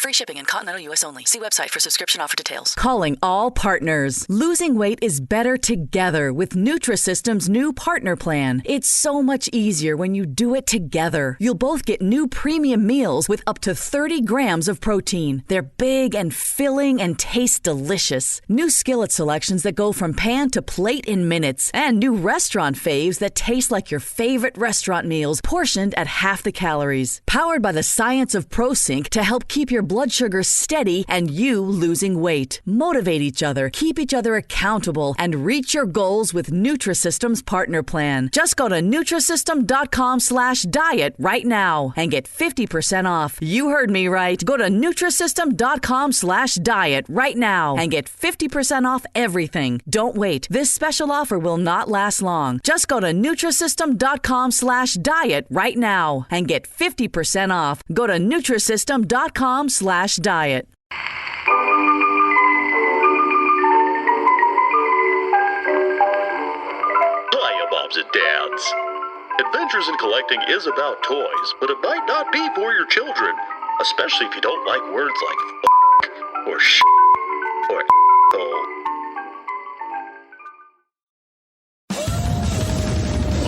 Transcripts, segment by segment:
Free shipping in continental U.S. only. See website for subscription offer details. Calling all partners. Losing weight is better together with Nutrisystem's new partner plan. It's so much easier when you do it together. You'll both get new premium meals with up to 30 grams of protein. They're big and filling and taste delicious. New skillet selections that go from pan to plate in minutes. And new restaurant faves that taste like your favorite restaurant meals, portioned at half the calories. Powered by the science of ProSync to help keep your blood sugar steady and you losing weight. Motivate each other, keep each other accountable, and reach your goals with Nutrisystem's partner plan. Just go to Nutrisystem.com/diet right now and get 50% off. You heard me right. Go to Nutrisystem.com/diet right now and get 50% off everything. Don't wait. This special offer will not last long. Just go to Nutrisystem.com/diet right now and get 50% off. Go to Nutrisystem.com/diet. Hiya, moms and dads. Adventures in Collecting is about toys, but it might not be for your children, especially if you don't like words like f*** or sh** or a**hole.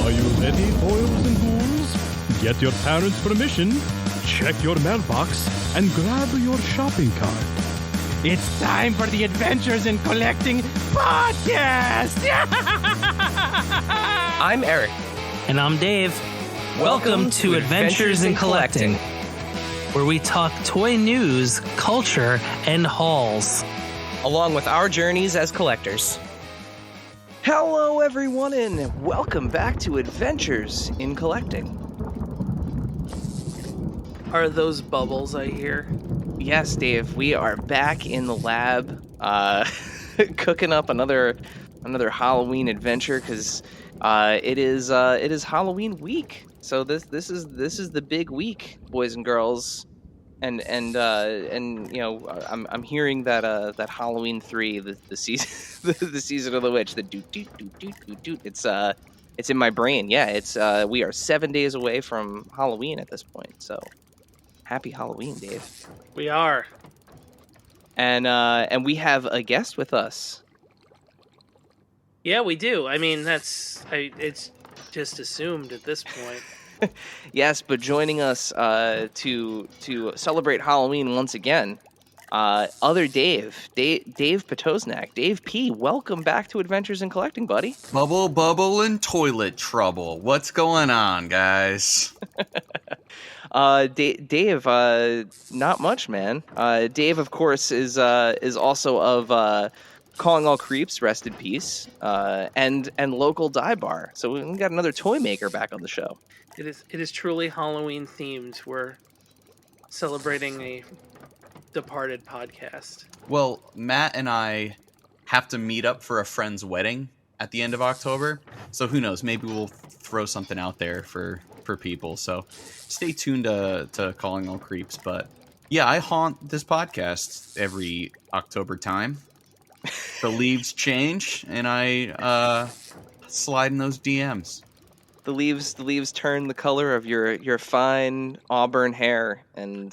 Are you ready, boys and ghouls? Get your parents' permission, check your mailbox, and grab your shopping cart. It's time for the Adventures in Collecting podcast! I'm Eric. And I'm Dave. Welcome to Adventures in Collecting, where we talk toy news, culture, and hauls, along with our journeys as collectors. Hello, everyone, and welcome back to Adventures in Collecting. Are those bubbles I hear? Yes, Dave, we are back in the lab, cooking up another Halloween adventure because it is Halloween week. So this is the big week, boys and girls, and you know I'm hearing that Halloween 3, the season the season of the witch, the doot it's in my brain. Yeah, it's we are 7 days away from Halloween at this point. So happy Halloween, Dave. We are. And we have a guest with us. Yeah, we do. I mean, it's just assumed at this point. Yes, but joining us to celebrate Halloween once again, other Dave Potosnak. Dave P., welcome back to Adventures in Collecting, buddy. Bubble, and toilet trouble. What's going on, guys? Dave, not much, man. Dave, of course, is also of Calling All Creeps, rest in peace, and Local Dye Bar. So we got another toy maker back on the show. It is truly Halloween themed. We're celebrating a departed podcast. Well, Matt and I have to meet up for a friend's wedding at the end of October. So who knows? Maybe we'll throw something out there for people. So stay tuned to Calling All Creeps. But yeah, I haunt this podcast every October time. The leaves change, and I slide in those DMs. The leaves turn the color of your fine auburn hair, and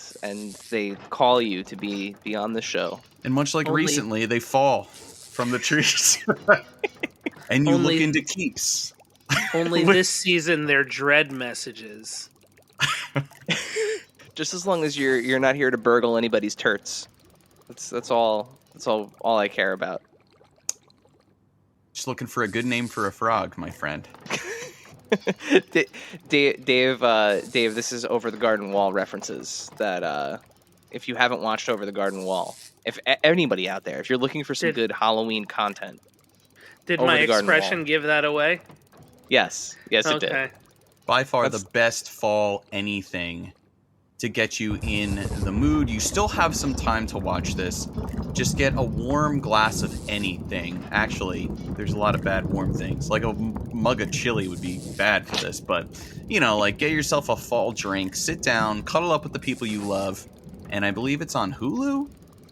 they call you to be on the show. And much like recently, they fall from the trees, and you look into keeps. Only this season, they're dread messages. Just as long as you're not here to burgle anybody's turts. That's all I care about. Just looking for a good name for a frog, my friend. Dave, this is Over the Garden Wall references that if you haven't watched Over the Garden Wall, if anybody out there, if you're looking for some good Halloween content. Did my expression give that away? Yes, it did. By far the best fall anything to get you in the mood. You still have some time to watch this. Just get a warm glass of anything. Actually, there's a lot of bad warm things. Like a mug of chili would be bad for this, but like get yourself a fall drink, sit down, cuddle up with the people you love, and I believe it's on Hulu?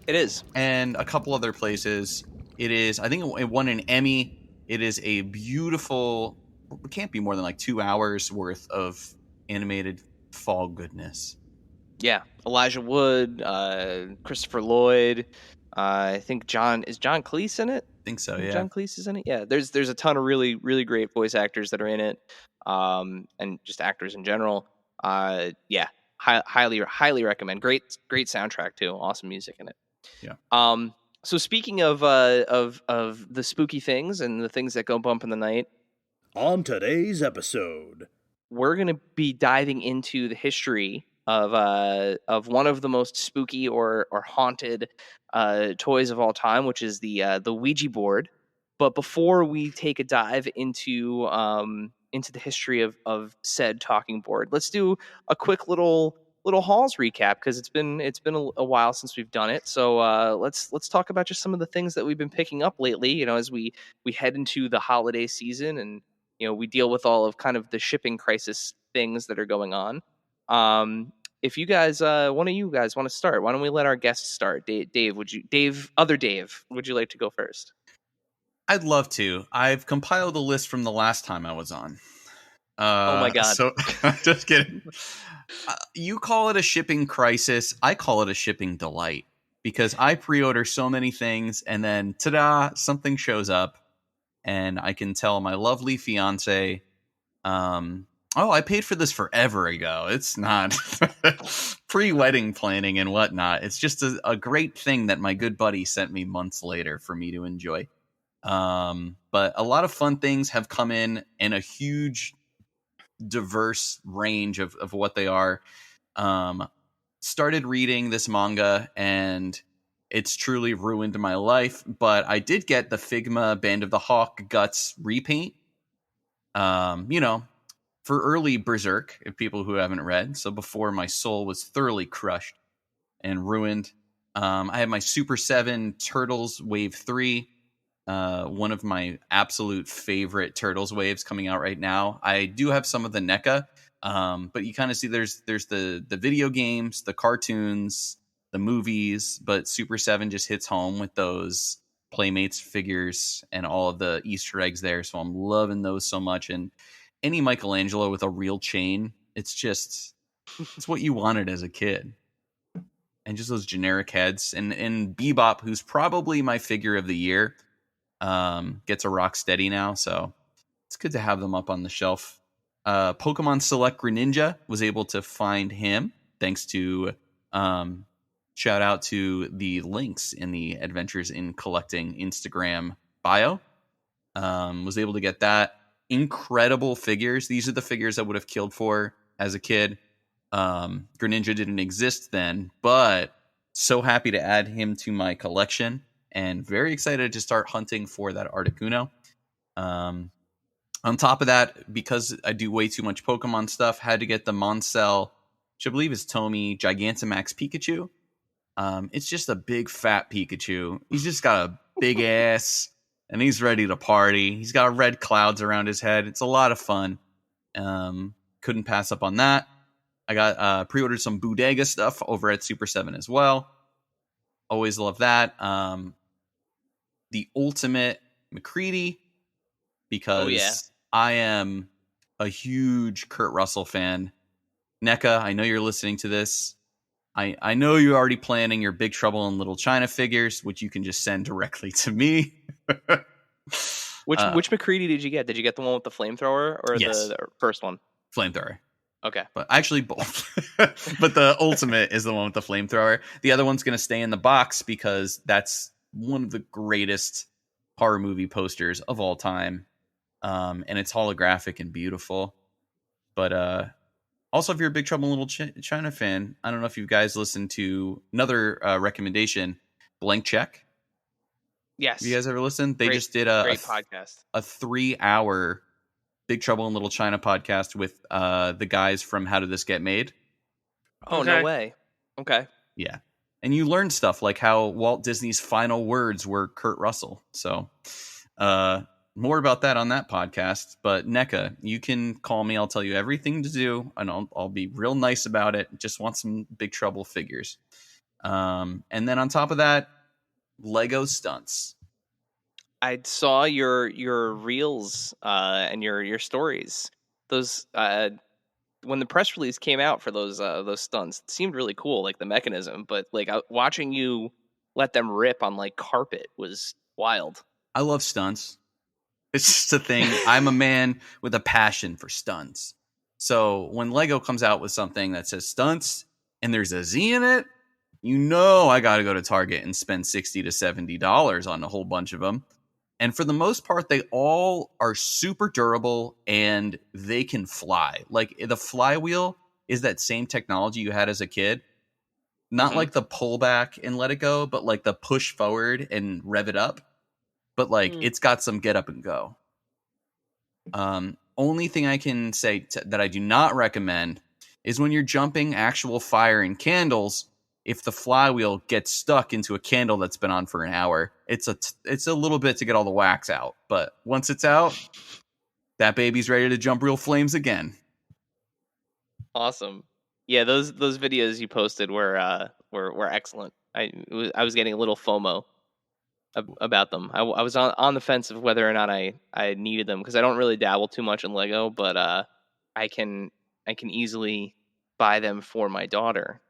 It is. And a couple other places. It is, I think it won an Emmy. It is a beautiful, it can't be more than like 2 hours worth of animated fall goodness. Yeah, Elijah Wood, Christopher Lloyd. I think John Cleese in it. I think so. I think Yeah. John Cleese is in it. Yeah, there's a ton of really really great voice actors that are in it, and just actors in general. Yeah, highly recommend. Great soundtrack too. Awesome music in it. Yeah. So speaking of the spooky things and the things that go bump in the night, On today's episode, we're going to be diving into the history of one of the most spooky or haunted toys of all time, which is the Ouija board. But before we take a dive into the history of said talking board, let's do a quick little Halls recap, because it's been a while since we've done it. So let's talk about just some of the things that we've been picking up lately. You know, as we head into the holiday season, and we deal with all of kind of the shipping crisis things that are going on. If you guys, one of you guys want to start, why don't we let our guests start? Dave, would you like to go first? I'd love to. I've compiled a list from the last time I was on. Oh my God. So just kidding. You call it a shipping crisis. I call it a shipping delight, because I pre-order so many things and then ta-da, something shows up and I can tell my lovely fiance, I paid for this forever ago. It's not pre-wedding planning and whatnot. It's just a great thing that my good buddy sent me months later for me to enjoy. But a lot of fun things have come in a huge diverse range of what they are. Started reading this manga and it's truly ruined my life, but I did get the Figma Band of the Hawk Guts repaint. For early Berserk, if people who haven't read, so before my soul was thoroughly crushed and ruined. I have my Super 7 Turtles Wave 3, one of my absolute favorite Turtles waves coming out right now. I do have some of the NECA, but you kind of see there's the video games, the cartoons, the movies, but Super 7 just hits home with those Playmates figures and all of the Easter eggs there. So I'm loving those so much. And any Michelangelo with a real chain, it's what you wanted as a kid. And just those generic heads. And Bebop, who's probably my figure of the year, gets a Rocksteady now, so it's good to have them up on the shelf. Pokemon Select Greninja, was able to find him thanks to shout out to the links in the Adventures in Collecting Instagram bio. Was able to get that. Incredible figures. These are the figures I would have killed for as a kid. Greninja didn't exist then, but so happy to add him to my collection. And very excited to start hunting for that Articuno. On top of that, because I do way too much Pokemon stuff, had to get the Moncel, which I believe is Tomy Gigantamax Pikachu. It's just a big fat Pikachu. He's just got a big ass, and he's ready to party. He's got red clouds around his head. It's a lot of fun. Couldn't pass up on that. I got pre-ordered some Bodega stuff over at Super 7 as well. Always love that. The Ultimate McCready, because I am a huge Kurt Russell fan. NECA, I know you're listening to this. I know you're already planning your Big Trouble in Little China figures, which you can just send directly to me. Which McCready did you get? Did you get the one with the flamethrower or yes. the first one? Flamethrower. Okay. But actually both. But the Ultimate is the one with the flamethrower. The other one's going to stay in the box because that's one of the greatest horror movie posters of all time. And it's holographic and beautiful. But also, if you're a Big Trouble in Little China fan, I don't know if you guys listened to another recommendation, Blank Check. Yes. Have you guys ever listened? They just did great podcast. A 3-hour Big Trouble in Little China podcast with the guys from How Did This Get Made? Oh, no way. Okay. Yeah. And you learn stuff like how Walt Disney's final words were Kurt Russell. So more about that on that podcast. But NECA, you can call me. I'll tell you everything to do, and I'll be real nice about it. Just want some Big Trouble figures. And then on top of that, Lego stunts. I saw your reels and your stories. Those when the press release came out for those stunts, it seemed really cool, like the mechanism. But like watching you let them rip on like carpet was wild. I love stunts. It's just a thing. I'm a man with a passion for stunts. So when Lego comes out with something that says stunts and there's a Z in it, you know I got to go to Target and spend $60 to $70 on a whole bunch of them. And for the most part, they all are super durable and they can fly. Like the flywheel is that same technology you had as a kid. Not like the pull back and let it go, but like the push forward and rev it up. But like it's got some get up and go. Only thing I can say that I do not recommend is when you're jumping actual fire and candles. If the flywheel gets stuck into a candle that's been on for an hour, it's a little bit to get all the wax out. But once it's out, that baby's ready to jump real flames again. Awesome. Yeah, those videos you posted were excellent. I was getting a little FOMO about them. I was on the fence of whether or not I needed them because I don't really dabble too much in Lego, but I can easily buy them for my daughter,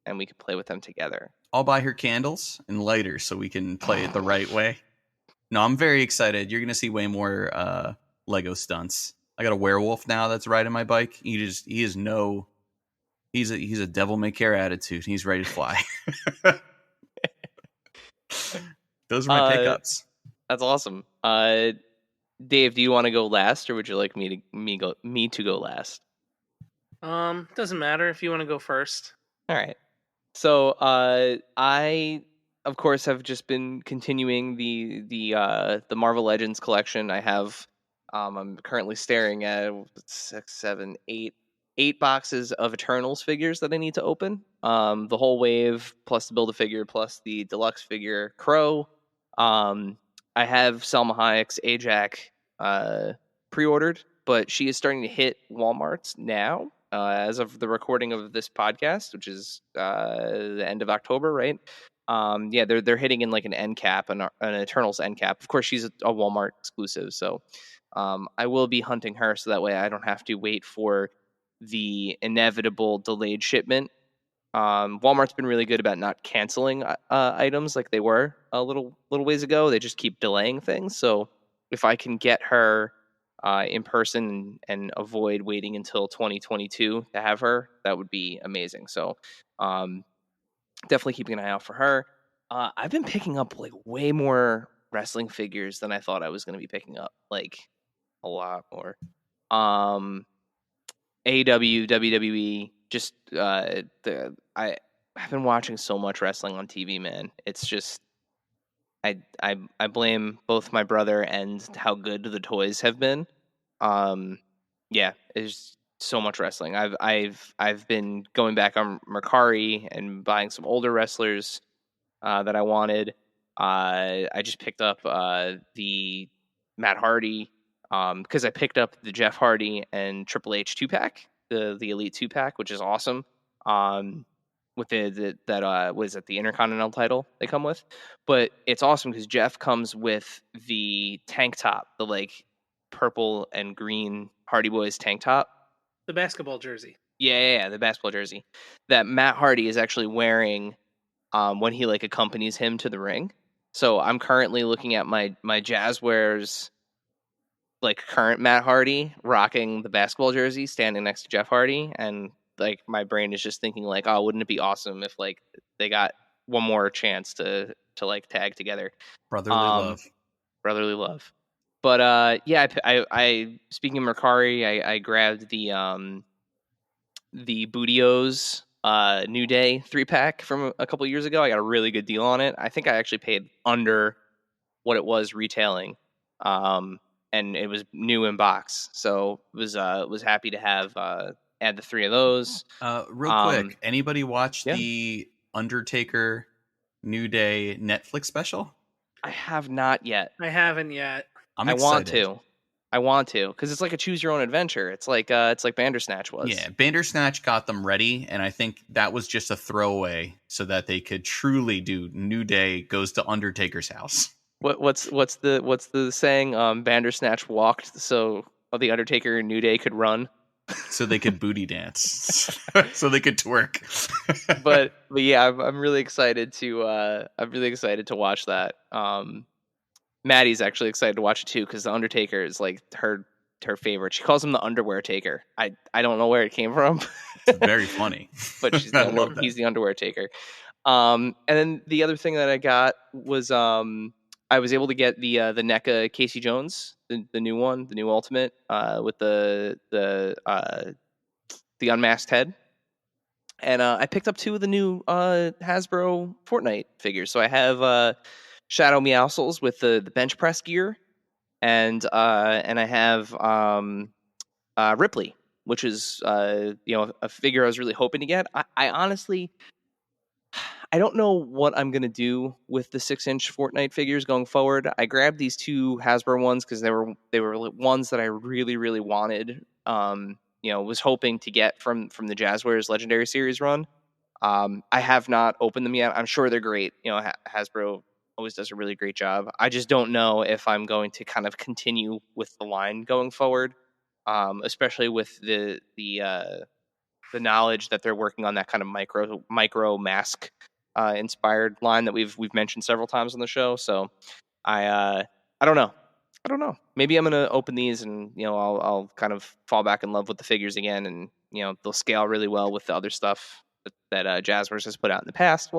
and we can play with them together. I'll buy her candles and lighters so we can play it the right way. No, I'm very excited. You're gonna see way more Lego stunts. I got a werewolf now that's riding my bike. He's a devil may care attitude. He's ready to fly. Those are my pickups. That's awesome. Dave, do you want to go last, or would you like me to go last? Doesn't matter if you want to go first. All right. So I, of course, have just been continuing the Marvel Legends collection. I have I'm currently staring at 6, 7, 8 boxes of Eternals figures that I need to open. The whole wave, plus the Build-A-Figure, plus the deluxe figure Crow. I have Selma Hayek's Ajax pre-ordered, but she is starting to hit Walmart's now. As of the recording of this podcast, which is the end of October, right? Yeah, they're hitting in like an end cap, an Eternals end cap. Of course, she's a Walmart exclusive, so I will be hunting her so that way I don't have to wait for the inevitable delayed shipment. Walmart's been really good about not canceling items like they were a little ways ago. They just keep delaying things. So if I can get her in person and avoid waiting until 2022 to have her, that would be amazing. So definitely keeping an eye out for her. I've been picking up like way more wrestling figures than I thought I was going to be picking up, like a lot more. AEW, WWE, just I've been watching so much wrestling on TV, man. It's just I blame both my brother and how good the toys have been. Yeah, there's so much wrestling. I've been going back on Mercari and buying some older wrestlers that I wanted. I just picked up the Matt Hardy because I picked up the Jeff Hardy and Triple H 2-pack, the Elite 2-pack, which is awesome. With the Intercontinental title they come with, but it's awesome because Jeff comes with the tank top, the like purple and green Hardy Boys tank top, the basketball jersey. Yeah, the basketball jersey that Matt Hardy is actually wearing when he like accompanies him to the ring. So I'm currently looking at my Jazzwares, like current Matt Hardy rocking the basketball jersey, standing next to Jeff Hardy, and like my brain is just thinking like, oh, wouldn't it be awesome if like they got one more chance to like tag together. Brotherly love. But yeah, I speaking of Mercari, I grabbed the Bootios New Day 3-pack from a couple years ago. I got a really good deal on it. I think I actually paid under what it was retailing. And it was new in box. So was happy to have add the 3 of those. Real quick, anybody watch the Undertaker New Day Netflix special? I have not yet. I haven't yet. I'm excited. I want to because it's like a choose your own adventure. It's like Bandersnatch was. Yeah, Bandersnatch got them ready, and I think that was just a throwaway so that they could truly do New Day goes to Undertaker's house. What's the saying? Bandersnatch walked so the Undertaker and New Day could run. So they could booty dance. So they could twerk. but yeah, I'm really excited to watch that. Maddie's actually excited to watch it too because the Undertaker is like her favorite. She calls him the underwear taker. I don't know where it came from. It's very funny. But she's I love that. he's the underwear taker. And then the other thing that I got was I was able to get the NECA Casey Jones, the new one, the new Ultimate, with the unmasked head. And I picked up 2 of the new Hasbro Fortnite figures. So I have Shadow Meowscles with the bench press gear, and I have Ripley, which is a figure I was really hoping to get. I honestly, I don't know what I'm gonna do with the 6-inch Fortnite figures going forward. I grabbed these 2 Hasbro ones because they were ones that I really really wanted. Was hoping to get from the Jazzwares Legendary Series run. I have not opened them yet. I'm sure they're great. Hasbro always does a really great job. I just don't know if I'm going to kind of continue with the line going forward, especially with the knowledge that they're working on that kind of micro mask inspired line that we've mentioned several times on the show. So I don't know. Maybe I'm gonna open these and I'll kind of fall back in love with the figures again, and they'll scale really well with the other stuff that Jazzwares has put out in the past.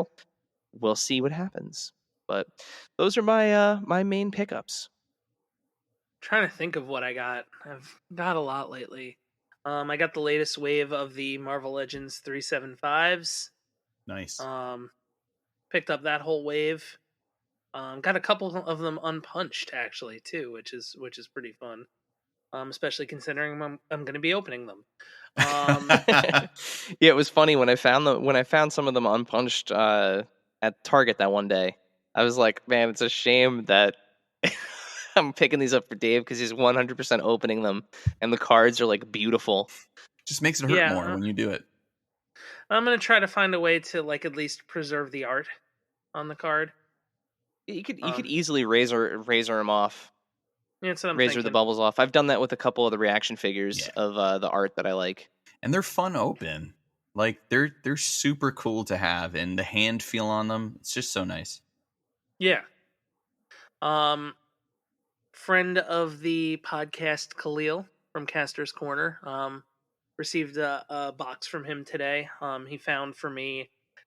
We'll see what happens. But those are my main pickups. Trying to think of what I got. I've got a lot lately. I got the latest wave of the Marvel Legends 375s. Nice. Picked up that whole wave. Got a couple of them unpunched actually too, which is pretty fun. Especially considering I'm going to be opening them. Yeah, it was funny when I found some of them unpunched at Target that one day. I was like, man, it's a shame that I'm picking these up for Dave because he's 100% opening them, and the cards are like beautiful. Just makes it hurt more when you do it. I'm gonna try to find a way to like at least preserve the art on the card. You could easily razor them off. Yeah, that's what I'm razor thinking. The bubbles off. I've done that with a couple of the reaction figures of the art that I like, and they're fun open. Like they're super cool to have, and the hand feel on them, it's just so nice. Yeah. Friend of the podcast, Khalil from Caster's Corner, received a box from him today. He found for me a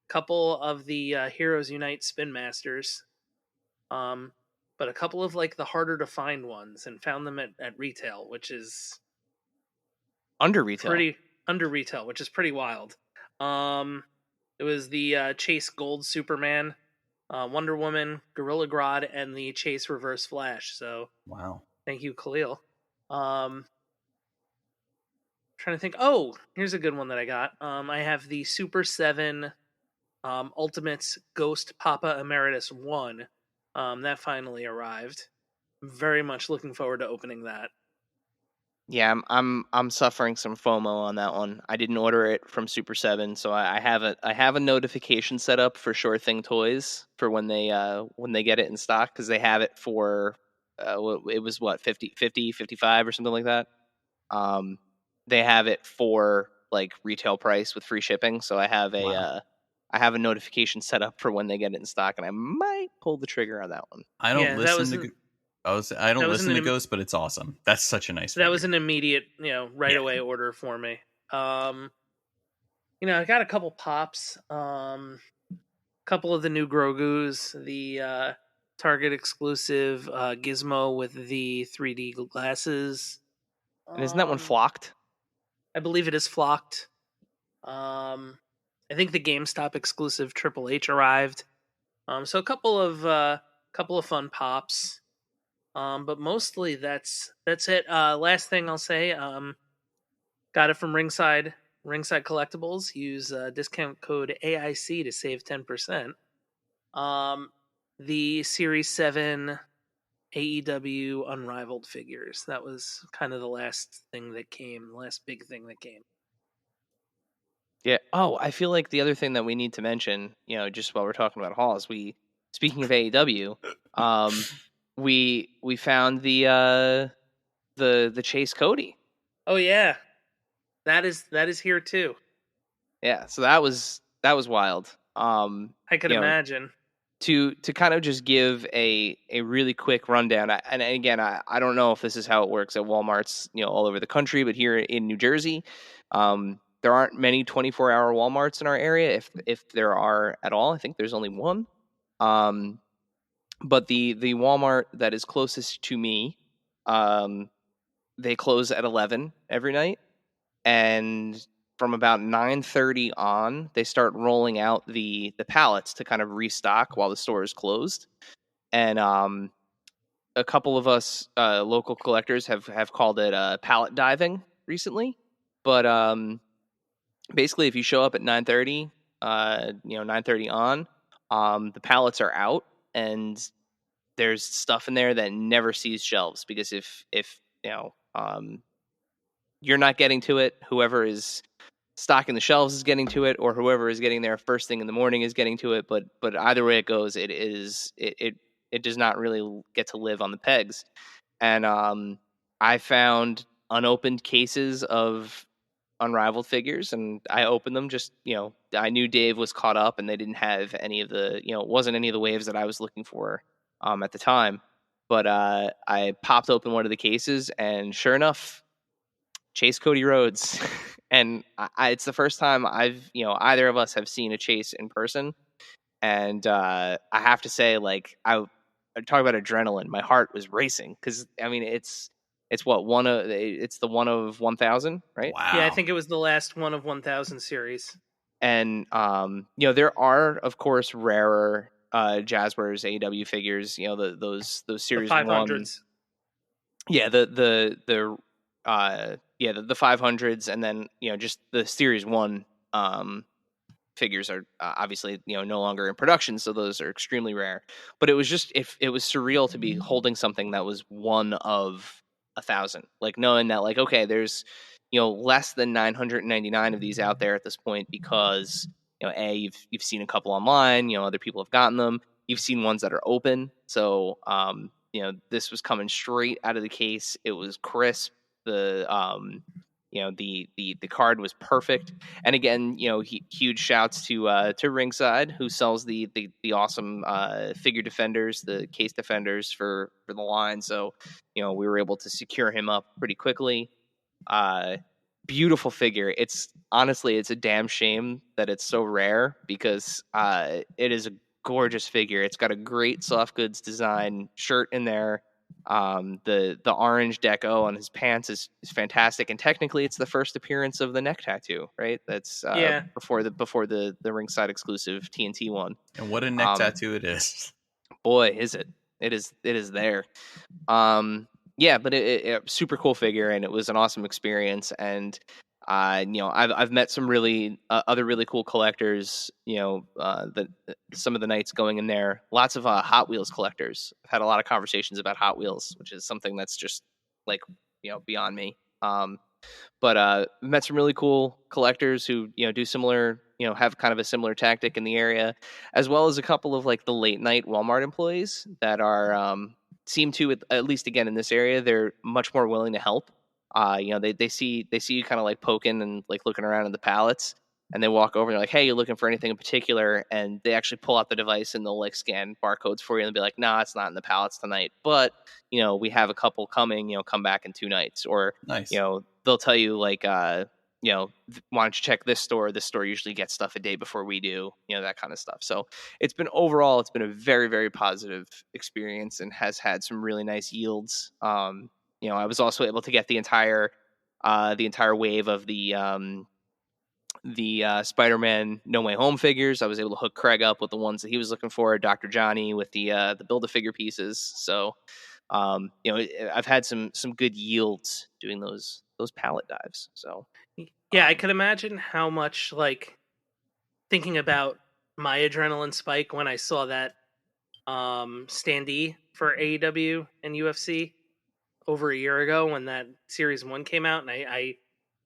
couple of the Heroes Unite Spin Masters, but a couple of like the harder to find ones, and found them at retail, which is under retail, which is pretty wild. It was the Chase Gold Superman, Wonder Woman, Gorilla Grodd, and the Chase Reverse Flash. So wow, thank you, Khalil. Trying to think. Oh, here's a good one that I got. I have the Super 7 Ultimates Ghost Papa Emeritus 1. That finally arrived. I'm very much looking forward to opening that. Yeah, I'm suffering some FOMO on that one. I didn't order it from Super 7, so I have a notification set up for Sure Thing Toys for when they get it in stock, because they have it for it was what 50, 55 or something like that. They have it for like retail price with free shipping, so I have a notification set up for when they get it in stock, and I might pull the trigger on that one. I don't listen to Ghost, but it's awesome. That's such a nice figure. That was an immediate, away order for me. I got a couple pops, couple of the new Grogus, the Target exclusive Gizmo with the 3D glasses. And isn't that one flocked? I believe it is flocked. I think the GameStop exclusive Triple H arrived. So a couple of fun pops. But mostly that's it. Last thing I'll say, got it from Ringside Collectibles. Use discount code AIC to save 10%. The Series 7 AEW Unrivaled figures. That was kind of the last big thing that came. Yeah. Oh, I feel like the other thing that we need to mention, just while we're talking about hauls, speaking of AEW, we found the Chase Cody. Oh yeah. That is here too. Yeah, so that was wild. I could imagine. To kind of just give a really quick rundown, and again, I don't know if this is how it works at Walmarts, all over the country, but here in New Jersey, there aren't many 24-hour Walmarts in our area, if there are at all. I think there's only one. But the Walmart that is closest to me, they close at 11 every night, and from about 9:30 on, they start rolling out the pallets to kind of restock while the store is closed. And a couple of us local collectors have called it pallet diving recently. But basically, if you show up at 9:30, 9:30 on, the pallets are out, and there's stuff in there that never sees shelves, because if you're not getting to it, whoever is stocking the shelves is getting to it, or whoever is getting there first thing in the morning is getting to it. But either way it goes, it does not really get to live on the pegs. And I found unopened cases of Unrivaled figures, and I opened them. Just I knew Dave was caught up, and they didn't have any of the it wasn't any of the waves that I was looking for at the time. But I popped open one of the cases, and sure enough, Chase Cody Rhodes. And it's the first time I've either of us have seen a Chase in person, and I have to say, like, I talk about adrenaline. My heart was racing, because I mean it's it's the 1 of 1,000, right? Wow. Yeah, I think it was the last 1 of 1,000 series. And there are, of course, rarer Jazzwares AEW figures. Those series The 500s. 1. Yeah, the 500s, and then just the series 1 figures are obviously no longer in production, so those are extremely rare. But it was surreal to be holding something that was 1 of 1,000, like knowing that, like, okay, there's less than 999 of these out there at this point, because you've seen a couple online, other people have gotten them, you've seen ones that are open. So this was coming straight out of the case. It was crisp. The the card was perfect. And again, huge shouts to Ringside, who sells the awesome figure defenders, the case defenders for the line. So we were able to secure him up pretty quickly. Beautiful figure. It's a damn shame that it's so rare, because it is a gorgeous figure. It's got a great soft goods design shirt in there. The orange deco on his pants is fantastic, and technically it's the first appearance of the neck tattoo, right? That's before the Ringside exclusive TNT one. And what a neck tattoo it is. Boy, is it. It is there. Yeah, but it super cool figure, and it was an awesome experience. And I've met some really other really cool collectors. Some of the nights going in there, lots of Hot Wheels collectors. I've had a lot of conversations about Hot Wheels, which is something that's just like beyond me. But met some really cool collectors who do similar, have kind of a similar tactic in the area, as well as a couple of like the late night Walmart employees that are seem to, at least again in this area, they're much more willing to help. They see you kind of like poking and like looking around in the pallets, and they walk over and they're like, hey, you looking for anything in particular? And they actually pull out the device and they'll like scan barcodes for you, and they'll be like, nah, it's not in the pallets tonight, but we have a couple coming, come back in 2 nights. Or nice. They'll tell you like why don't you check this store usually gets stuff a day before we do, that kind of stuff. So it's been a very, very positive experience, and has had some really nice yields. I was also able to get the entire wave of the Spider-Man No Way Home figures. I was able to hook Craig up with the ones that he was looking for, Dr. Johnny with the Build-A-Figure pieces. So I've had some good yields doing those pallet dives. So yeah, I could imagine how much, like, thinking about my adrenaline spike when I saw that standee for AEW and UFC over a year ago, when that Series 1 came out, and I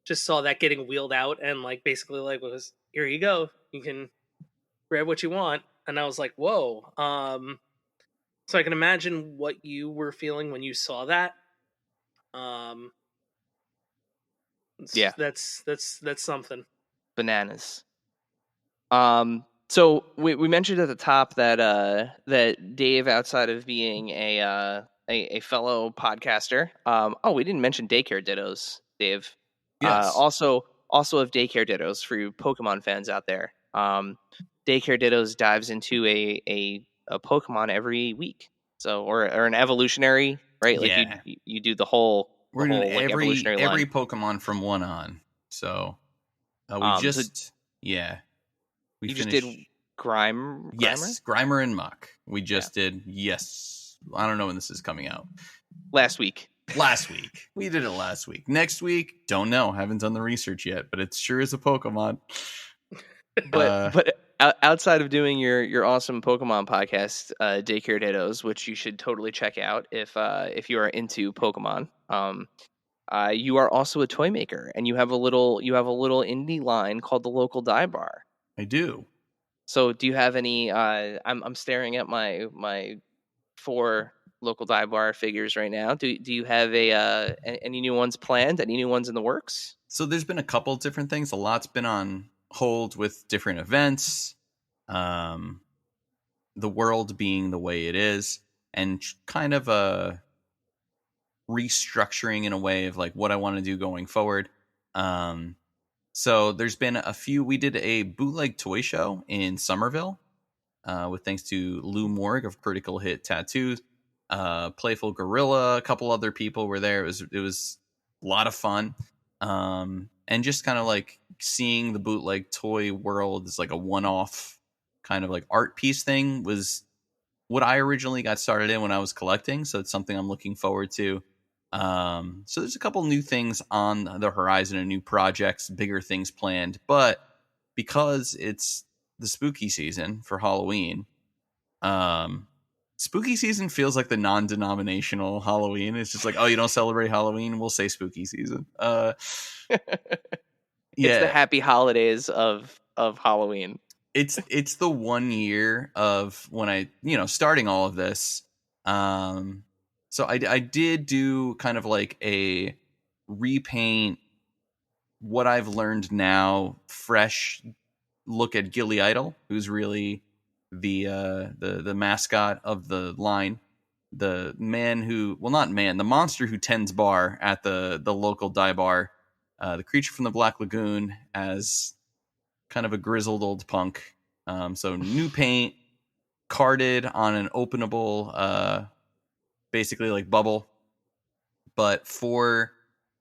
just saw that getting wheeled out, and like basically like was, here you go, you can grab what you want. And I was like, whoa. So I can imagine what you were feeling when you saw that. Yeah. That's something. Bananas. So we mentioned at the top that that Dave, outside of being a fellow podcaster, we didn't mention Daycare Dittos, Dave. Yes. Also of Daycare Dittos for you Pokemon fans out there. Daycare Dittos dives into a Pokemon every week. So or an evolutionary, right? Like Yeah. you do the whole We're doing like, evolutionary every line. Pokemon from 1 on. So we So we you finished. just did Grimer? Yes, Grimer and Muck. We just did. Yes, I don't know when this is coming out. Last week. Last week. We did it last week. Next week, don't know. Haven't done the research yet, but it sure is a Pokemon. But outside of doing your awesome Pokemon podcast, Daycare Dittos, which you should totally check out if you are into Pokemon, you are also a toy maker, and you have a little indie line called the Local Dye Bar. I do. So, do you have any? I'm staring at my 4 Local Dye Bar figures right now. Do you have any new ones planned? Any new ones in the works? So there's been a couple different things. A lot's been on hold with different events. The world being the way it is, and kind of a restructuring in a way of like what I want to do going forward. So there's been a few. We did a bootleg toy show in Somerville, with thanks to Lou Morg of Critical Hit Tattoos, Playful Gorilla, a couple other people were there. It was a lot of fun, and just kind of like seeing the bootleg toy world as like a one-off kind of like art piece thing was what I originally got started in when I was collecting. So it's something I'm looking forward to. So there's a couple new things on the horizon and new projects, bigger things planned, but because it's the spooky season for Halloween, spooky season feels like the non-denominational Halloween. It's just like, oh, you don't celebrate Halloween? We'll say spooky season. It's the happy holidays of Halloween. It's the 1 year of when I, starting all of this. So I did do kind of like a repaint, what I've learned now, fresh look at Gilly Idol, who's really the mascot of the line, the man who, well, not man, the monster who tends bar at the local dye bar, the creature from the Black Lagoon as kind of a grizzled old punk. So new paint, carded on an openable, basically like bubble. But for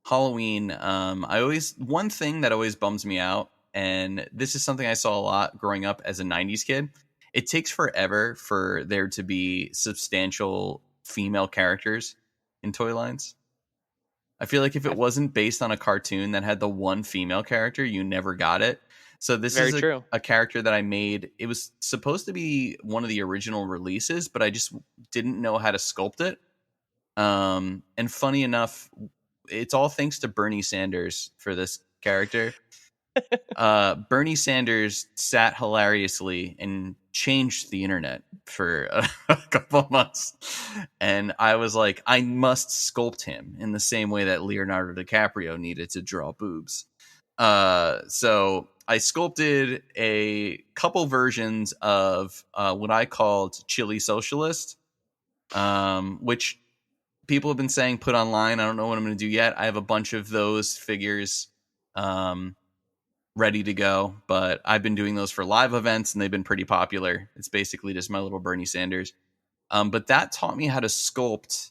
Halloween, one thing that always bums me out, and this is something I saw a lot growing up as a 90s kid, it takes forever for there to be substantial female characters in toy lines. I feel like if it wasn't based on a cartoon that had the one female character, you never got it. So this is a character that I made. It was supposed to be one of the original releases, but I just didn't know how to sculpt it. And funny enough, it's all thanks to Bernie Sanders for this character. Bernie Sanders sat hilariously and changed the internet for a couple of months. And I was like, I must sculpt him in the same way that Leonardo DiCaprio needed to draw boobs. So I sculpted a couple versions of what I called Chili Socialist, which people have been saying put online. I don't know what I'm going to do yet. I have a bunch of those figures ready to go, but I've been doing those for live events and they've been pretty popular. It's basically just my little Bernie Sanders. But that taught me how to sculpt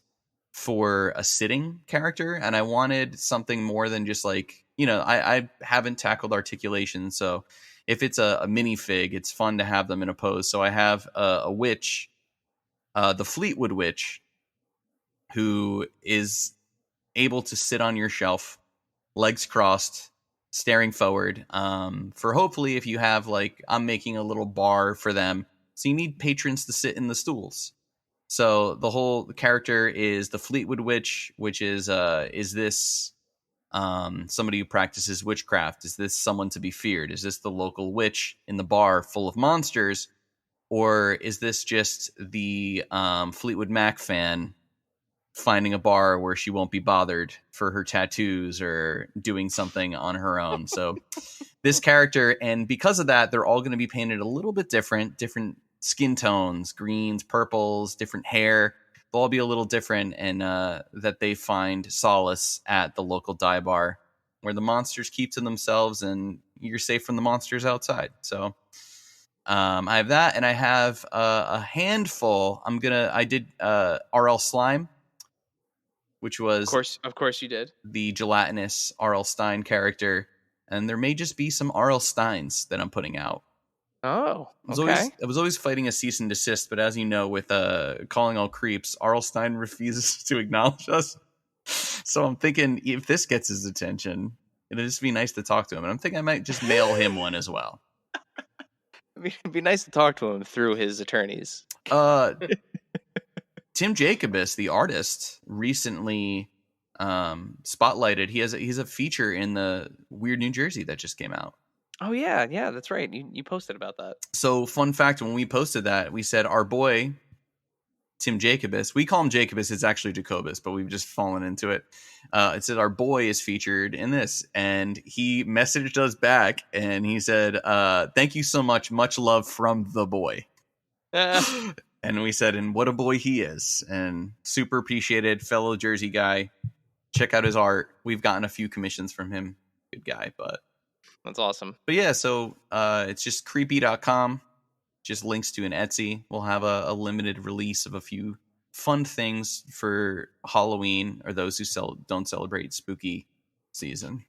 for a sitting character, and I wanted something more than just like, I haven't tackled articulation, so if it's a minifig, it's fun to have them in a pose. So I have a witch, the Fleetwood Witch, who is able to sit on your shelf, legs crossed, staring forward, for hopefully if you have like, I'm making a little bar for them, so you need patrons to sit in the stools. So the whole character is the Fleetwood Witch, which is this somebody who practices witchcraft? Is this someone to be feared? Is this the local witch in the bar full of monsters? Or is this just the Fleetwood Mac fan finding a bar where she won't be bothered for her tattoos or doing something on her own. So this character, and because of that, they're all going to be painted a little bit different skin tones, greens, purples, different hair. They'll all be a little different, and that they find solace at the local dive bar where the monsters keep to themselves and you're safe from the monsters outside. So I have that, and I have a handful. I did RL Slime, which was Of course you did. the gelatinous R.L. Stein character, and there may just be some R.L. Steins that I'm putting out. Oh, I was always fighting a cease and desist, but as you know, with calling all creeps, R.L. Stein refuses to acknowledge us. So I'm thinking if this gets his attention, it'd just be nice to talk to him. And I'm thinking I might just mail him one as well. It'd be nice to talk to him through his attorneys. Tim Jacobus, the artist, recently spotlighted. He's a feature in the Weird New Jersey that just came out. Oh yeah, that's right. You posted about that. So fun fact, when we posted that, we said our boy Tim Jacobus, we call him Jacobus, it's actually Jacobus, but we've just fallen into it. It said our boy is featured in this, and he messaged us back and he said, thank you so much love from the boy. And we said, and what a boy he is, and super appreciated, fellow Jersey guy. Check out his art. We've gotten a few commissions from him. Good guy. But that's awesome. But yeah, so it's just creepy.com. Just links to an Etsy. We'll have a limited release of a few fun things for Halloween or those who don't celebrate spooky season.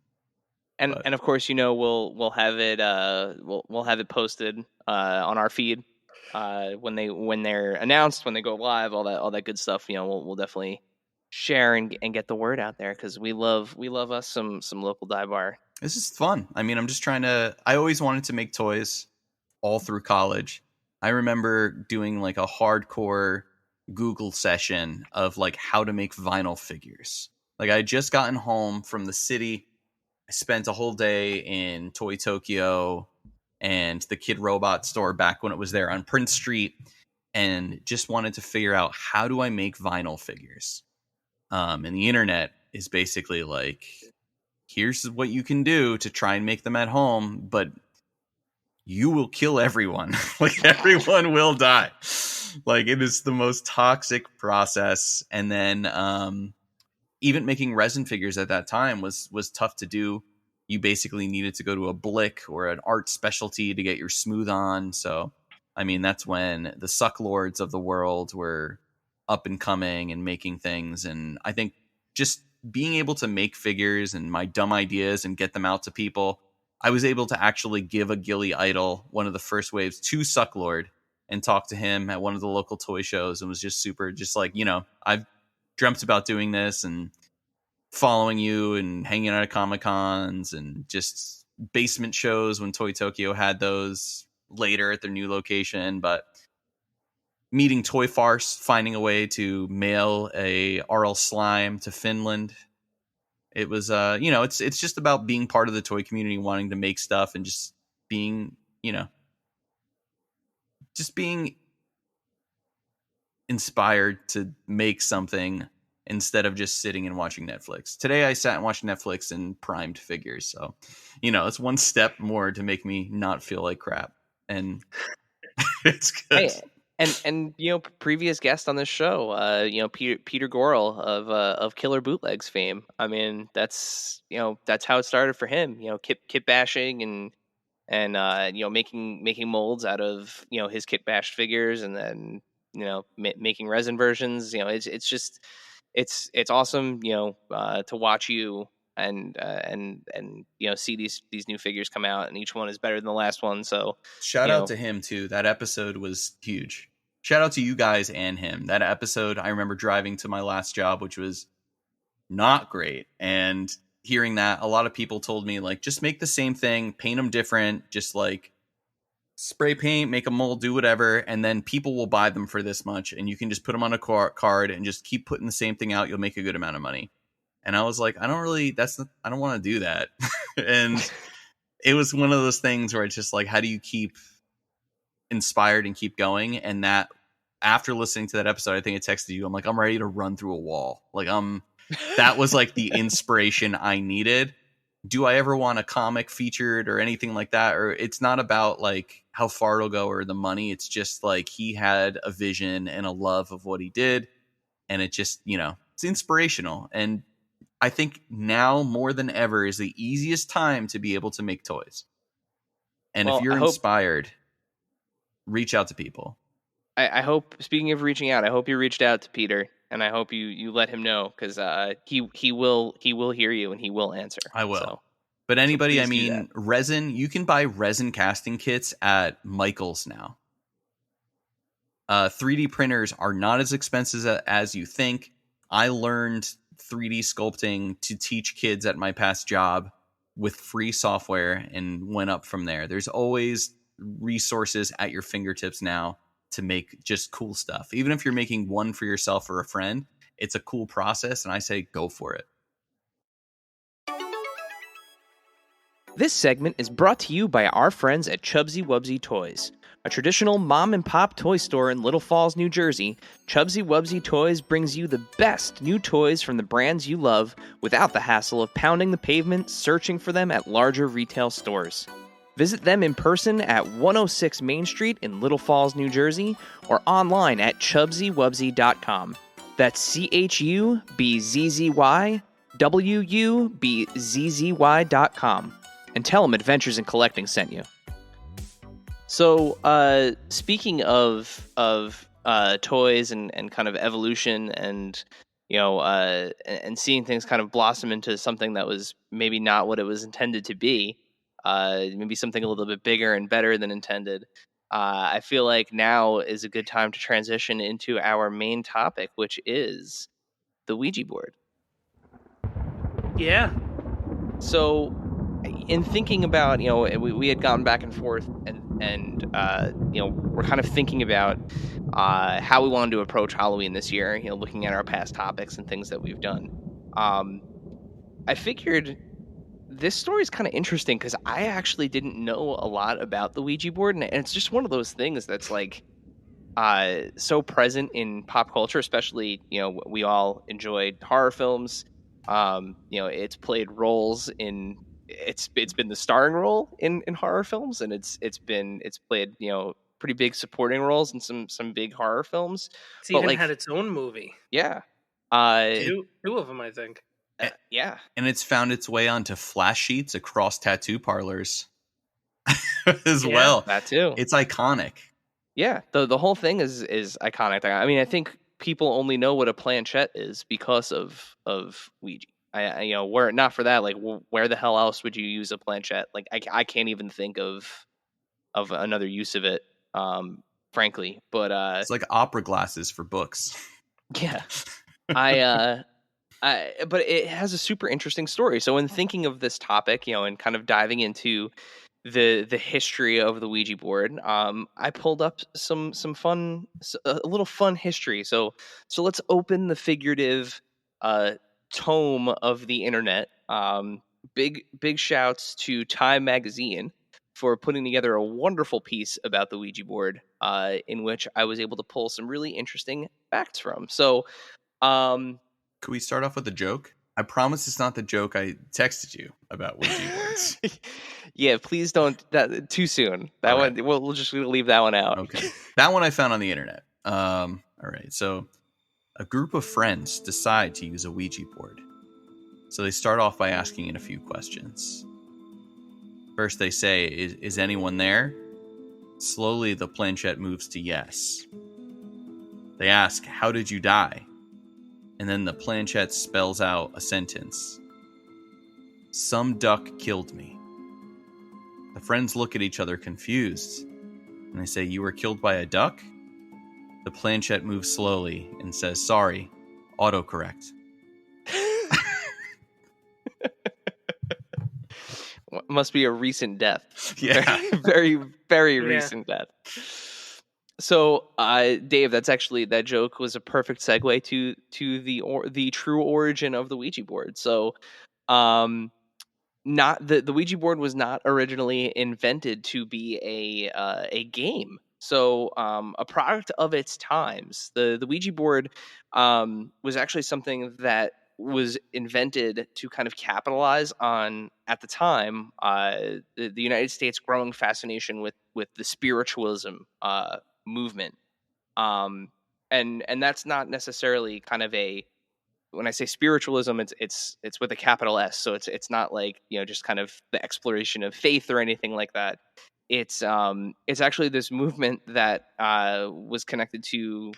And of course, we'll have it we'll have it posted on our feed when they're announced, when they go live, all that good stuff. We'll definitely share and get the word out there, because we love us some local dive bar. This is fun. I mean, I'm just I always wanted to make toys all through college. I remember doing like a hardcore Google session of like how to make vinyl figures. Like I had just gotten home from the city. I spent a whole day in Toy Tokyo and the Kid Robot store back when it was there on Prince Street, and just wanted to figure out, how do I make vinyl figures? And the internet is basically like, here's what you can do to try and make them at home, but you will kill everyone. Like everyone will die. Like it is the most toxic process. And then even making resin figures at that time was tough to do. You basically needed to go to a Blick or an art specialty to get your smooth on. So, I mean, that's when the suck lords of the world were up and coming and making things. And I think just being able to make figures and my dumb ideas and get them out to people, I was able to actually give a Gilly Idol one of the first waves to Sucklord and talk to him at one of the local toy shows, and was just super, just like, I've dreamt about doing this and following you and hanging out at Comic-Cons and just basement shows when Toy Tokyo had those later at their new location. But meeting Toy Farce, finding a way to mail a RL Slime to Finland. It was, it's just about being part of the toy community, wanting to make stuff and just being, just being inspired to make something instead of just sitting and watching Netflix. Today I sat and watched Netflix and primed figures. So, it's one step more to make me not feel like crap. And it's good. Hey. And previous guest on this show, Peter Gorill of Killer Bootlegs fame. I mean, that's how it started for him. Kit bashing and making molds out of his kit bashed figures, and then making resin versions. It's awesome. To watch you and see these new figures come out, and each one is better than the last one. So shout out to him too. That episode was huge. Shout out to you guys and him. That episode, I remember driving to my last job, which was not great. And hearing that, a lot of people told me, like, just make the same thing, paint them different, just like spray paint, make a mold, do whatever. And then people will buy them for this much. And you can just put them on a card and just keep putting the same thing out. You'll make a good amount of money. And I was like, I don't want to do that. And it was one of those things where it's just like, how do you keep inspired and keep going? And that after listening to that episode, I think I texted you. I'm like, I'm ready to run through a wall. Like, that was like the inspiration I needed. Do I ever want a comic featured or anything like that? Or it's not about like how far it'll go or the money. It's just like he had a vision and a love of what he did. And it just, it's inspirational. And I think now more than ever is the easiest time to be able to make toys. And if you're inspired, reach out to people. I hope, speaking of reaching out, I hope you reached out to Peter, and I hope you let him know, because he will hear you and he will answer. I will. So, but anybody, resin, you can buy resin casting kits at Michael's now. 3D printers are not as expensive as you think. I learned 3D sculpting to teach kids at my past job with free software and went up from there. There's always resources at your fingertips now to make just cool stuff. Even if you're making one for yourself or a friend, it's a cool process, and I say go for it. This segment is brought to you by our friends at Chubsy Wubsy Toys. A traditional mom-and-pop toy store in Little Falls, New Jersey, Chubsy Wubsy Toys brings you the best new toys from the brands you love without the hassle of pounding the pavement searching for them at larger retail stores. Visit them in person at 106 Main Street in Little Falls, New Jersey, or online at chubsywubsy.com. That's CHUBZYWUBZZY.com. And tell them Adventures in Collecting sent you. So, speaking of toys and kind of evolution and, and seeing things kind of blossom into something that was maybe not what it was intended to be, maybe something a little bit bigger and better than intended. I feel like now is a good time to transition into our main topic, which is the Ouija board. Yeah. So, in thinking about, we had gotten back and forth and we're kind of thinking about how we wanted to approach Halloween this year, looking at our past topics and things that we've done. I figured this story is kind of interesting because I actually didn't know a lot about the Ouija board, and it's just one of those things that's like so present in pop culture, especially, we all enjoyed horror films. It's played roles in, it's been the starring role in horror films, and it's played, pretty big supporting roles in some big horror films. It's even had its own movie. Yeah. Two of them, I think. Yeah. And it's found its way onto flash sheets across tattoo parlors as well. That too. It's iconic. Yeah. The whole thing is iconic. I mean, I think people only know what a planchette is because of Ouija. Were it not for that, like, where the hell else would you use a planchette? Like, I can't even think of another use of it, frankly. But it's like opera glasses for books. Yeah. But it has a super interesting story. So in thinking of this topic, and kind of diving into the history of the Ouija board, I pulled up a little fun history. So let's open the figurative tome of the internet. Big shouts to Time Magazine for putting together a wonderful piece about the Ouija board, in which I was able to pull some really interesting facts from. So, could we start off with a joke? I promise it's not the joke I texted you about Ouija boards. Yeah, please don't. That too soon. That one, right. We'll just leave that one out. Okay. That one I found on the internet. All right. So a group of friends decide to use a Ouija board. So they start off by asking it a few questions. First, they say, is anyone there? Slowly, the planchette moves to yes. They ask, how did you die? And then the planchette spells out a sentence. Some duck killed me. The friends look at each other confused, and they say, you were killed by a duck? The planchette moves slowly and says, sorry, autocorrect. Must be a recent death. Yeah. Very, very recent death. So, Dave, that joke was a perfect segue to the true origin of the Ouija board. So, not the Ouija board was not originally invented to be a game. So a product of its times. The Ouija board was actually something that was invented to kind of capitalize on, at the time, the United States' growing fascination with the spiritualism movement. And that's not necessarily kind of a, when I say spiritualism, it's with a capital S. So it's not like, just kind of the exploration of faith or anything like that. It's actually this movement that was connected to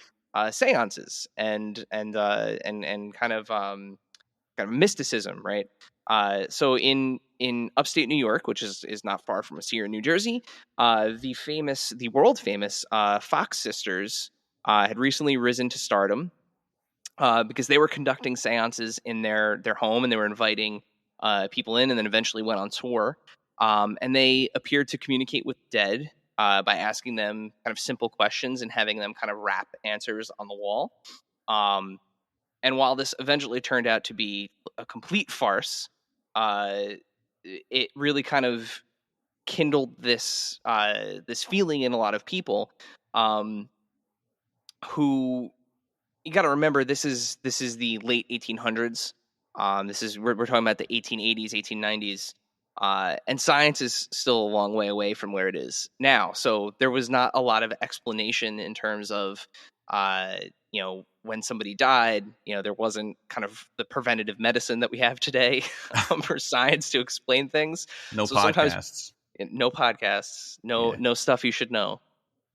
seances and kind of mysticism, right? So in upstate New York, which is not far from us here in New Jersey, the world famous Fox sisters had recently risen to stardom because they were conducting seances in their home, and they were inviting people in, and then eventually went on tour. And they appeared to communicate with dead by asking them kind of simple questions and having them kind of rap answers on the wall. And while this eventually turned out to be a complete farce, it really kind of kindled this feeling in a lot of people who, you got to remember, this is the late 1800s. We're talking about the 1880s, 1890s. And science is still a long way away from where it is now. So there was not a lot of explanation in terms of, when somebody died, there wasn't kind of the preventative medicine that we have today for science to explain things. No So podcasts. No stuff you should know.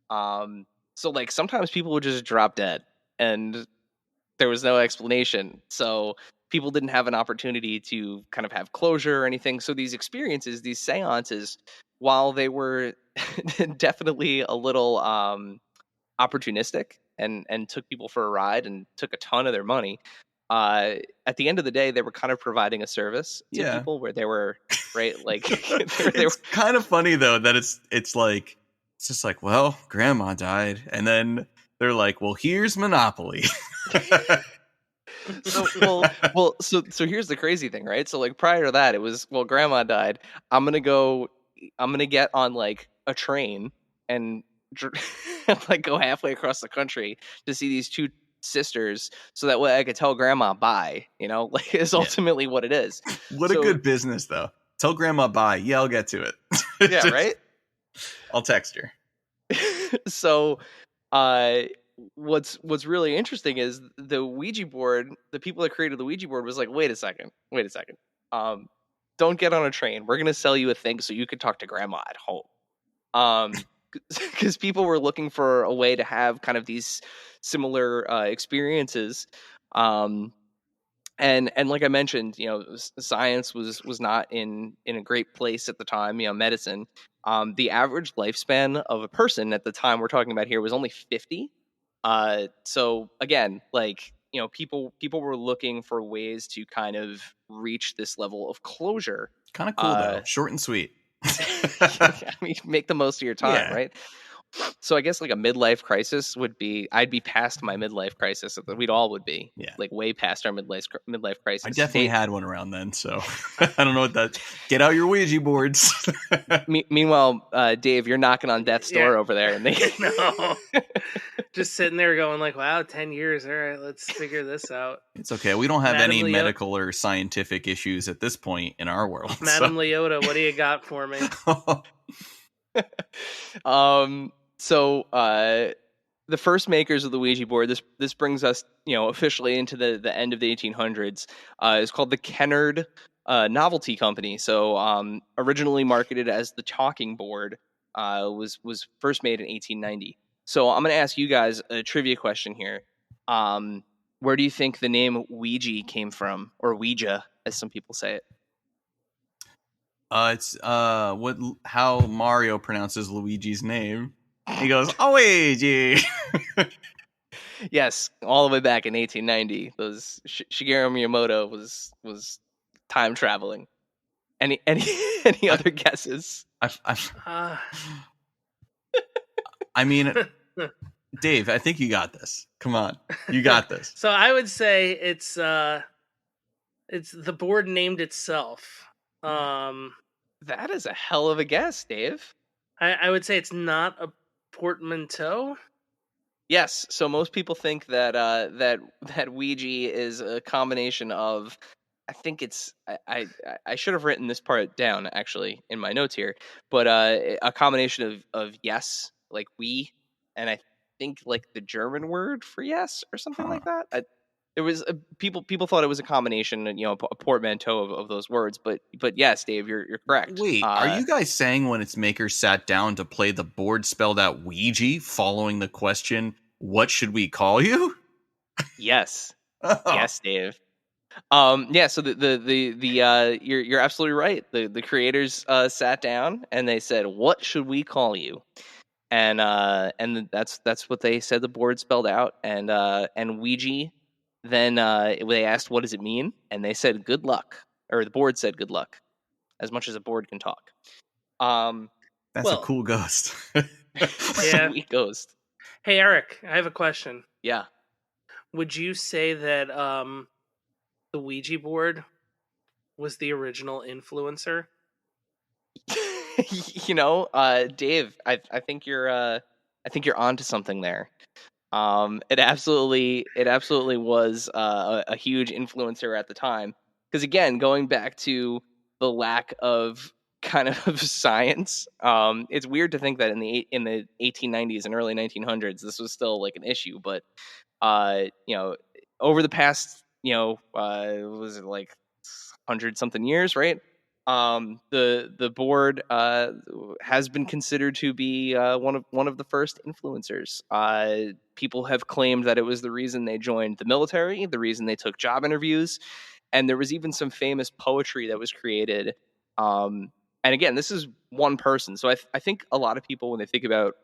So like sometimes people would just drop dead and there was no explanation. So people didn't have an opportunity to kind of have closure or anything. So these experiences, these seances, while they were definitely a little opportunistic and took people for a ride and took a ton of their money, at the end of the day, they were kind of providing a service to people where they were, right? Like it's kind of funny though that it's just like, well, grandma died, and then they're like, well, here's Monopoly. So here's the crazy thing, right? So like prior to that, it was, well, grandma died. I'm gonna get on like a train and like go halfway across the country to see these two sisters, so that way I could tell grandma bye. Like it's ultimately what it is. What a good business though. Tell grandma bye. Yeah, I'll get to it. Yeah, right. I'll text her. So, what's really interesting is the Ouija board. The people that created the Ouija board was like, wait a second. Don't get on a train. We're gonna sell you a thing so you could talk to grandma at home. Because people were looking for a way to have kind of these similar experiences. And like I mentioned, science was not in a great place at the time. Medicine. The average lifespan of a person at the time we're talking about here was only 50. So again, like, people were looking for ways to kind of reach this level of closure. Kind of cool though, short and sweet. I mean, make the most of your time, right? So I guess like a midlife crisis would be, I'd be past my midlife crisis. We'd all would be, like way past our midlife crisis. I definitely had one around then, so I don't know what that. Get out your Ouija boards. Meanwhile, Dave, you're knocking on death's door over there, and they just sitting there going like, "Wow, 10 years. All right, let's figure this out." It's okay. We don't have any Madam medical or scientific issues at this point in our world. Madam Leota, what do you got for me? So the first makers of the Ouija board, this brings us, officially into the end of the 1800s, is called the Kennard Novelty Company. So originally marketed as the talking board, was first made in 1890. So I'm going to ask you guys a trivia question here. Where do you think the name Ouija came from, or Ouija, as some people say it? It's how Mario pronounces Luigi's name. He goes, Luigi. Yes, all the way back in 1890. Those Shigeru Miyamoto was time traveling. Any other guesses? I mean, Dave, I think you got this. Come on, you got this. So I would say it's the board named itself. That is a hell of a guess, Dave. I would say it's not a portmanteau? Yes. So most people think that that Ouija is a combination of. I think it's. I should have written this part down actually in my notes here, but a combination of yes, like we, and I think like the German word for yes or something like that. It was people thought it was a combination, a portmanteau of those words. But yes, Dave, you're correct. Wait, are you guys saying when its maker sat down to play the board spelled out Ouija, following the question, "What should we call you?" Yes, Oh. yes, Dave. Yeah. So you're absolutely right. The creators sat down and they said, "What should we call you?" And that's what they said. The board spelled out, and Ouija. Then they asked, "What does it mean?" And they said, "Good luck," or the board said, "Good luck," as much as a board can talk. That's a cool ghost. Yeah. Sweet ghost. Hey, Eric, I have a question. Yeah. Would you say that the Ouija board was the original influencer? Dave, I think you're onto something there. It absolutely was a huge influencer at the time. Because again, going back to the lack of kind of science, it's weird to think that in the 1890s and early 1900s this was still like an issue. But over the past was it like 100-something years, right? The board has been considered to be one of the first influencers. People have claimed that it was the reason they joined the military, the reason they took job interviews, and there was even some famous poetry that was created. And again, this is one person, so I think a lot of people, when they think about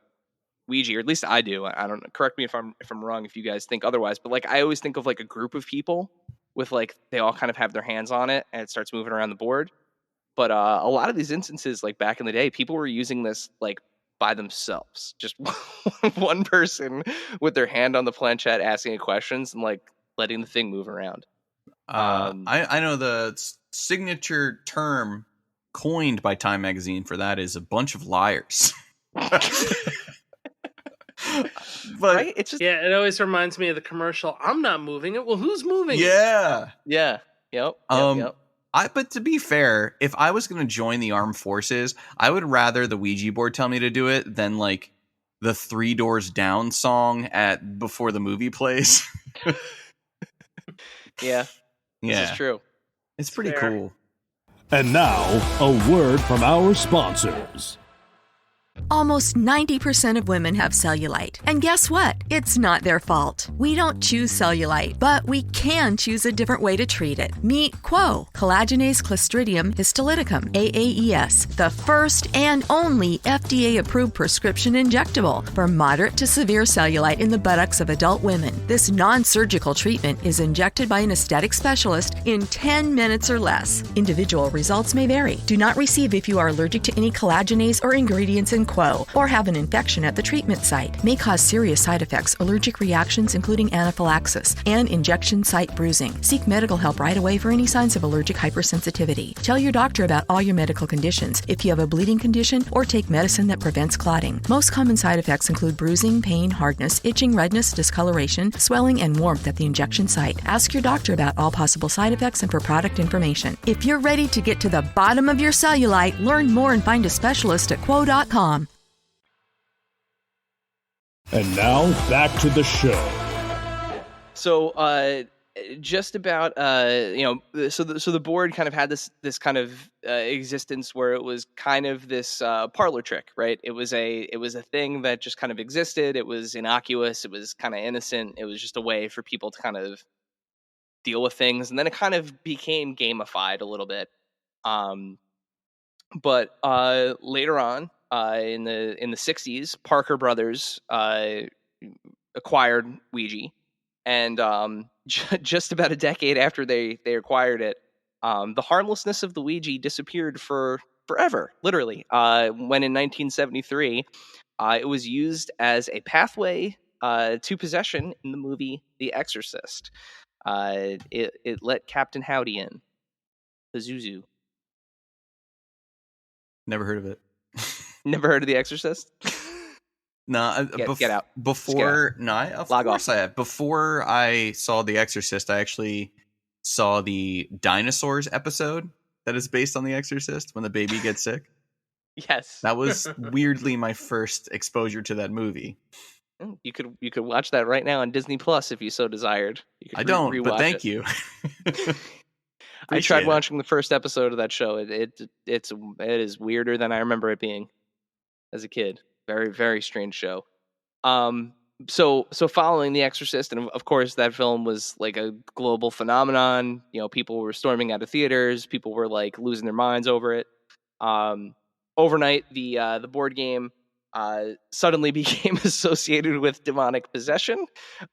Ouija, or at least I do, I don't know, correct me if I'm wrong, if you guys think otherwise, but like I always think of like a group of people with like they all kind of have their hands on it and it starts moving around the board. But a lot of these instances, like back in the day, people were using this like by themselves, just one person with their hand on the planchette asking questions and like letting the thing move around. I know the signature term coined by Time Magazine for that is a bunch of liars. But right? It's just it always reminds me of the commercial. I'm not moving it. Well, who's moving it? Yeah. Yep. But to be fair, if I was going to join the armed forces, I would rather the Ouija board tell me to do it than like the Three Doors Down song before the movie plays. Yeah. This is true. It's pretty cool. And now, a word from our sponsors. Almost 90% of women have cellulite. And guess what? It's not their fault. We don't choose cellulite, but we can choose a different way to treat it. Meet Quo, collagenase Clostridium histolyticum, AAES, the first and only FDA-approved prescription injectable for moderate to severe cellulite in the buttocks of adult women. This non-surgical treatment is injected by an aesthetic specialist in 10 minutes or less. Individual results may vary. Do not receive if you are allergic to any collagenase or ingredients in Quo, or have an infection at the treatment site. May cause serious side effects, allergic reactions including anaphylaxis, and injection site bruising. Seek medical help right away for any signs of allergic hypersensitivity. Tell your doctor about all your medical conditions, if you have a bleeding condition, or take medicine that prevents clotting. Most common side effects include bruising, pain, hardness, itching, redness, discoloration, swelling, and warmth at the injection site. Ask your doctor about all possible side effects and for product information. If you're ready to get to the bottom of your cellulite, learn more and find a specialist at Quo.com. And now, back to the show. So, just about so the board kind of had this kind of existence where it was kind of this parlor trick, right? It was a thing that just kind of existed. It was innocuous. It was kind of innocent. It was just a way for people to kind of deal with things, and then it kind of became gamified a little bit. But later on, in the 60s, Parker Brothers acquired Ouija, and just about a decade after they acquired it, the harmlessness of the Ouija disappeared forever, literally. When in 1973, it was used as a pathway to possession in the movie The Exorcist. It let Captain Howdy in, the Zuzu. Never heard of it. Never heard of The Exorcist? No, Get out. Before, no, of Log course off. I have. Before I saw The Exorcist, I actually saw the dinosaurs episode that is based on The Exorcist when the baby gets sick. Yes. That was weirdly my first exposure to that movie. You could watch that right now on Disney Plus if you so desired. You could I don't, but thank you. I tried it. watching the first episode of that show. It is weirder than I remember it being as a kid. Very, very strange show. So following The Exorcist, and of course that film was like a global phenomenon. You know, people were storming out of theaters. People were like losing their minds over it. Overnight, the board game suddenly became associated with demonic possession.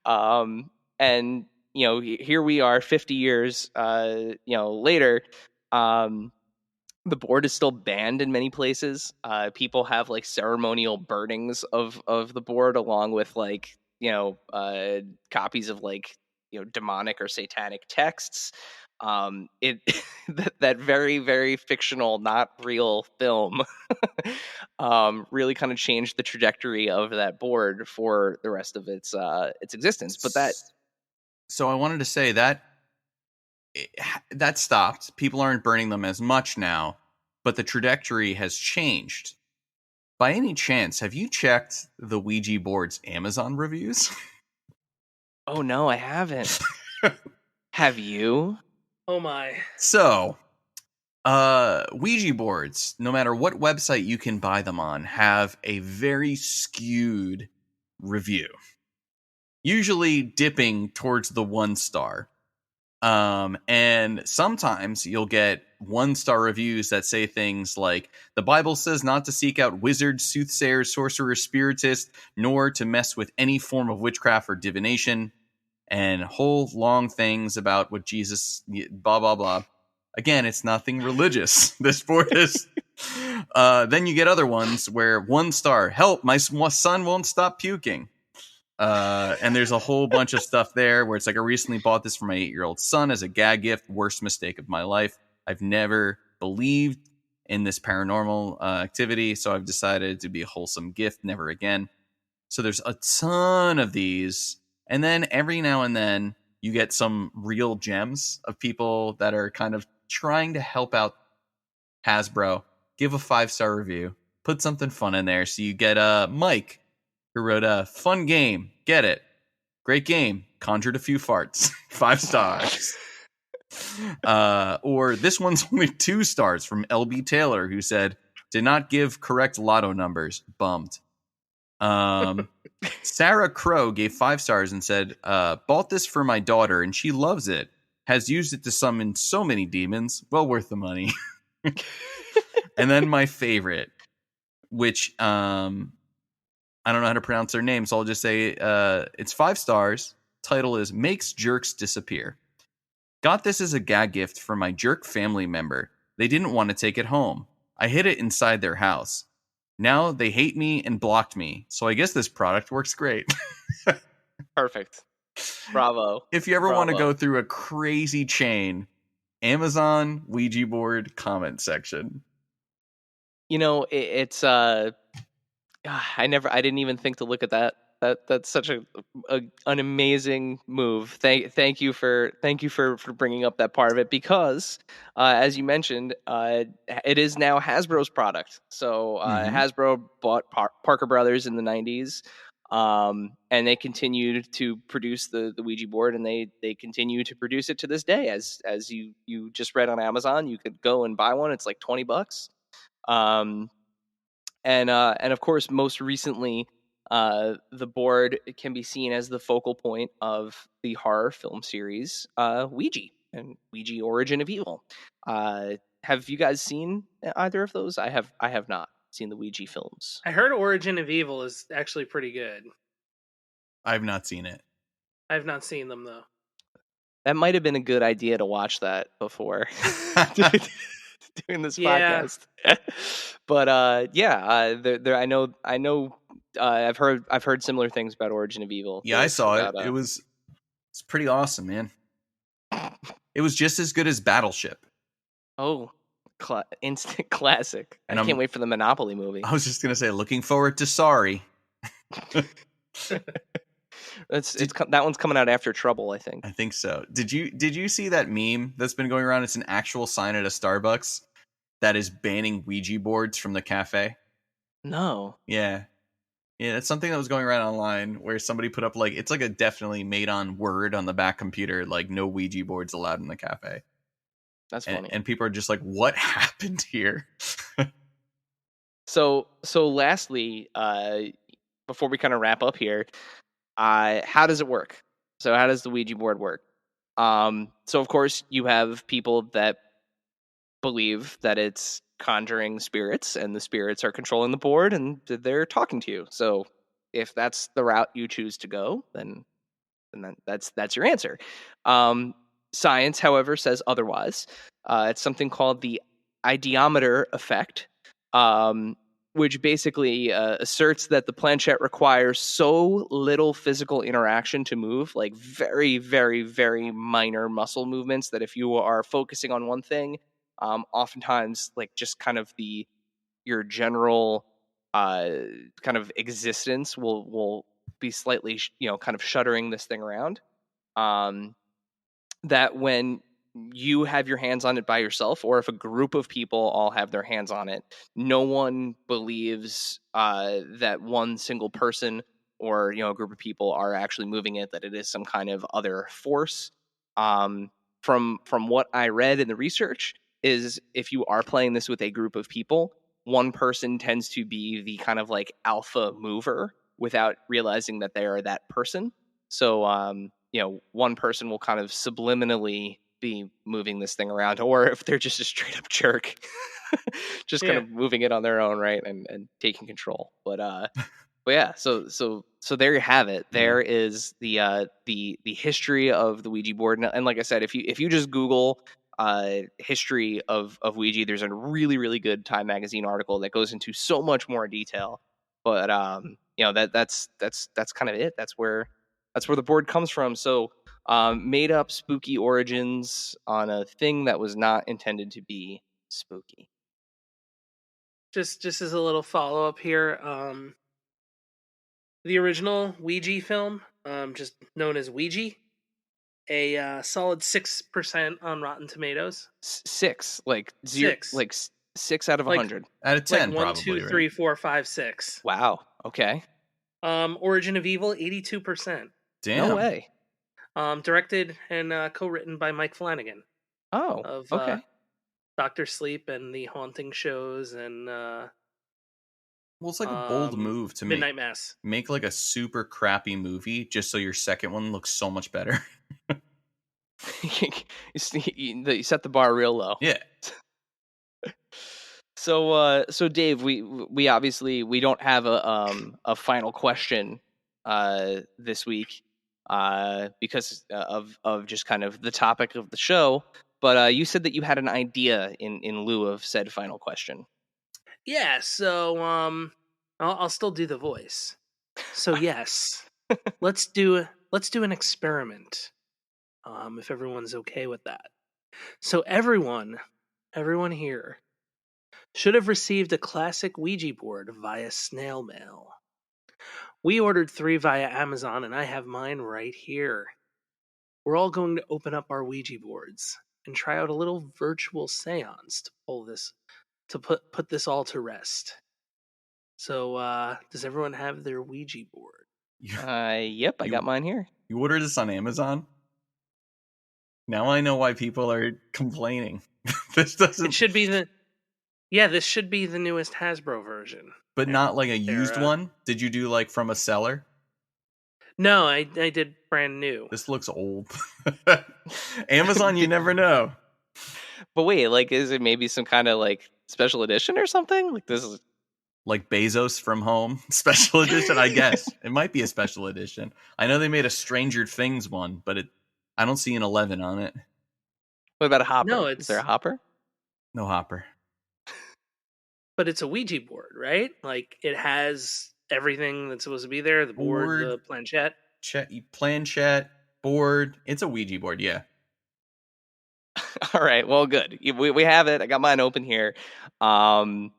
And you know, here we are 50 years later. The board is still banned in many places. People have like ceremonial burnings of the board, along with like copies of like demonic or satanic texts. That very, very fictional, not real film really kind of changed the trajectory of that board for the rest of its existence. But so I wanted to say that that stopped. People aren't burning them as much now, but the trajectory has changed. By any chance, have you checked the Ouija board's Amazon reviews? Oh no, I haven't. Have you? Oh my. So, Ouija boards, no matter what website you can buy them on, have a very skewed review. Usually dipping towards the 1 star. And sometimes you'll get 1-star reviews that say things like, the Bible says not to seek out wizards, soothsayers, sorcerers, spiritists, nor to mess with any form of witchcraft or divination, and whole long things about what Jesus, blah, blah, blah. Again, it's nothing religious. This board is. Then you get other ones where 1 star, help, my son won't stop puking. And there's a whole bunch of stuff there where it's like, I recently bought this for my 8-year-old son as a gag gift. Worst mistake of my life. I've never believed in this paranormal activity, so I've decided to be a wholesome gift. Never again. So there's a ton of these. And then every now and then you get some real gems of people that are kind of trying to help out Hasbro. Give a 5-star review. Put something fun in there. So you get Mike, who wrote a fun game. Get it. Great game. Conjured a few farts. 5 stars. Or this one's only 2 stars from LB Taylor, who said, did not give correct lotto numbers. Bummed. Sarah Crow gave 5 stars and said, bought this for my daughter and she loves it. Has used it to summon so many demons. Well worth the money. And then my favorite, which I don't know how to pronounce their name, so I'll just say it's 5 stars. Title is Makes Jerks Disappear. Got this as a gag gift for my jerk family member. They didn't want to take it home. I hid it inside their house. Now they hate me and blocked me, so I guess this product works great. Perfect. Bravo. If you ever want to go through a crazy chain, Amazon Ouija board comment section. You know, it's I didn't even think to look at that. That's such an amazing move. Thank you for bringing up that part of it, because as you mentioned, it is now Hasbro's product. So Hasbro bought Parker Brothers in the 90s, and they continued to produce the Ouija board, and they continue to produce it to this day. As you just read on Amazon, you could go and buy one. It's like $20. And of course, most recently, the board can be seen as the focal point of the horror film series Ouija and Ouija: Origin of Evil. Have you guys seen either of those? I have not seen the Ouija films. I heard Origin of Evil is actually pretty good. I've not seen it. I've not seen them though. That might have been a good idea to watch that before doing this podcast. But there I know I've heard similar things about Origin of Evil. Yeah, I saw it. It's pretty awesome, man. It was just as good as Battleship. Oh, instant classic. And I can't wait for the Monopoly movie. I was just gonna say, looking forward to Sorry. That one's coming out after Trouble, I think. I think so. Did you see that meme that's been going around? It's an actual sign at a Starbucks that is banning Ouija boards from the cafe. No. Yeah. Yeah, it's something that was going around online where somebody put up like it's like a definitely made on Word on the back computer, like no Ouija boards allowed in the cafe. That's funny. And people are just like, what happened here? So lastly, before we kind of wrap up here, how does it work? So how does the Ouija board work? So of course you have people that believe that it's conjuring spirits and the spirits are controlling the board and they're talking to you. So if that's the route you choose to go, then that's your answer. Science, however, says otherwise. It's something called the ideometer effect, which basically asserts that the planchette requires so little physical interaction to move, like very, very, very minor muscle movements, that if you are focusing on one thing, oftentimes like just kind of your general kind of existence will be slightly kind of shuddering this thing around. That when you have your hands on it by yourself, or if a group of people all have their hands on it, no one believes that one single person or a group of people are actually moving it, that it is some kind of other force. From what I read in the research, is if you are playing this with a group of people, one person tends to be the kind of like alpha mover without realizing that they are that person. So one person will kind of subliminally be moving this thing around, or if they're just a straight up jerk, just kind of moving it on their own, right, and taking control. But yeah, so there you have it. There is the history of the Ouija board, and like I said, if you just Google history of Ouija, there's a really, really good Time Magazine article that goes into so much more detail. But that's kind of it. That's where the board comes from. So made up spooky origins on a thing that was not intended to be spooky. Just as a little follow up here, the original Ouija film, just known as Ouija, a solid 6% on Rotten Tomatoes. 6, like 0, 6, like 6 out of 100, out of 10, like 1, probably. 2, 3, 4, 5, 6. Wow. Okay. Origin of Evil, 82%. Damn. No way. Directed and co-written by Mike Flanagan. Oh. Of okay. Dr. Sleep and the Haunting shows and well, it's like a bold move to Midnight Mass. Make like a super crappy movie just so your second one looks so much better. You set the bar real low. Yeah. So Dave, we obviously we don't have a final question this week because of just kind of the topic of the show. But you said that you had an idea in lieu of said final question. Yeah. So I'll still do the voice. So yes, let's do an experiment. If everyone's okay with that. So everyone here should have received a classic Ouija board via snail mail. We ordered 3 via Amazon, and I have mine right here. We're all going to open up our Ouija boards and try out a little virtual seance to put this all to rest. So, does everyone have their Ouija board? Yep, I got mine here. You ordered this on Amazon? Now I know why people are complaining. This doesn't. It should be this should be the newest Hasbro version. But not like a used one? Did you do like from a seller? No, I did brand new. This looks old. Amazon, you never know. But wait, like, is it maybe some kind of like special edition or something? Like this is like Bezos from Home special edition, I guess. It might be a special edition. I know they made a Stranger Things one, but I don't see an 11 on it. What about a hopper? No, is there a hopper? No hopper. But it's a Ouija board, right? Like it has everything that's supposed to be there: the board, the planchette, planchette, board. It's a Ouija board, yeah. All right, well, good. We have it. I got mine open here. Let's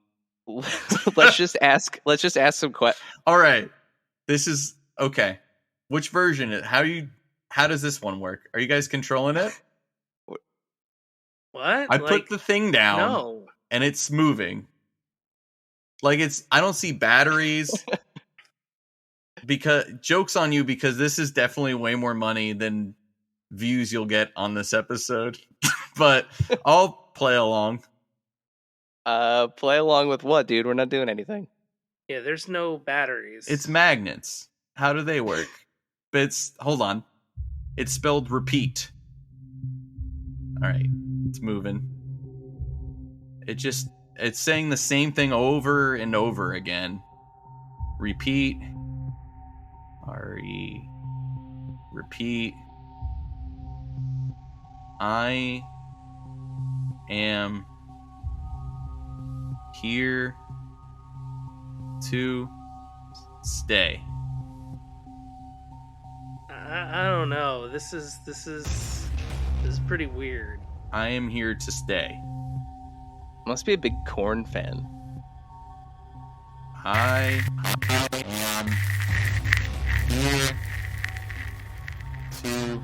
just ask some questions. All right. This is okay. Which version? How does this one work? Are you guys controlling it? What? I put the thing down. No. And it's moving. I don't see batteries. Because joke's on you, because this is definitely way more money than views you'll get on this episode. But I'll play along. Play along with what, dude? We're not doing anything. Yeah, there's no batteries. It's magnets. How do they work? Hold on. It's spelled repeat. All right, it's moving. It's saying the same thing over and over again. Repeat. Repeat. I am here to stay. I don't know. This is pretty weird. I am here to stay. Must be a big Korn fan. I am here to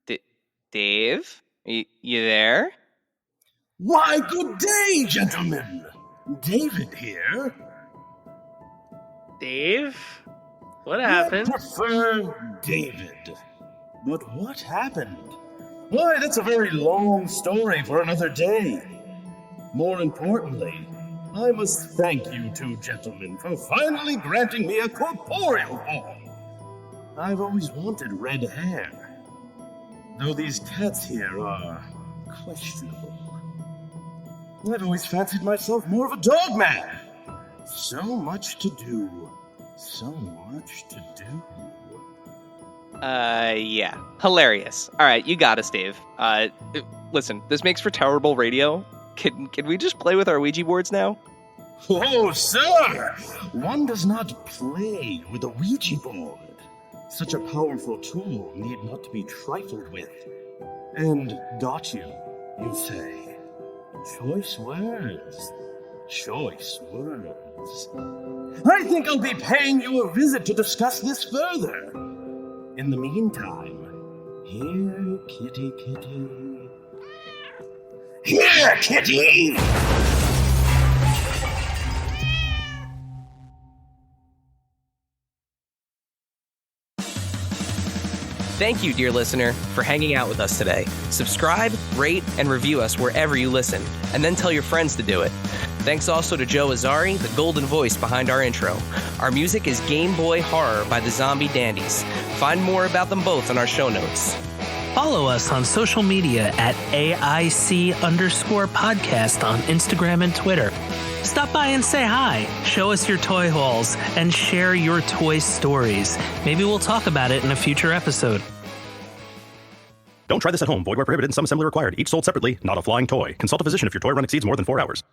stay. Dave? You there? Why, good day, gentlemen. David here. Dave? What happened? I prefer David. But what happened? Why, that's a very long story for another day. More importantly, I must thank you two gentlemen for finally granting me a corporeal form. I've always wanted red hair, though these cats here are questionable. I've always fancied myself more of a dog man. So much to do. So much to do. Yeah. Hilarious. All right, you got us, Dave. Listen, this makes for terrible radio. Can we just play with our Ouija boards now? Oh, sir! One does not play with a Ouija board. Such a powerful tool need not be trifled with. And got you say? Choice words. Choice words. I think I'll be paying you a visit to discuss this further. In the meantime, here, kitty, kitty. Here, kitty! Thank you, dear listener, for hanging out with us today. Subscribe, rate, and review us wherever you listen, and then tell your friends to do it. Thanks also to Joe Azzari, the golden voice behind our intro. Our music is Game Boy Horror by the Zombie Dandies. Find more about them both in our show notes. Follow us on social media at AIC_podcast on Instagram and Twitter. Stop by and say hi, show us your toy hauls, and share your toy stories. Maybe we'll talk about it in a future episode. Don't try this at home. Void where prohibited and some assembly required. Each sold separately, not a flying toy. Consult a physician if your toy run exceeds more than 4 hours.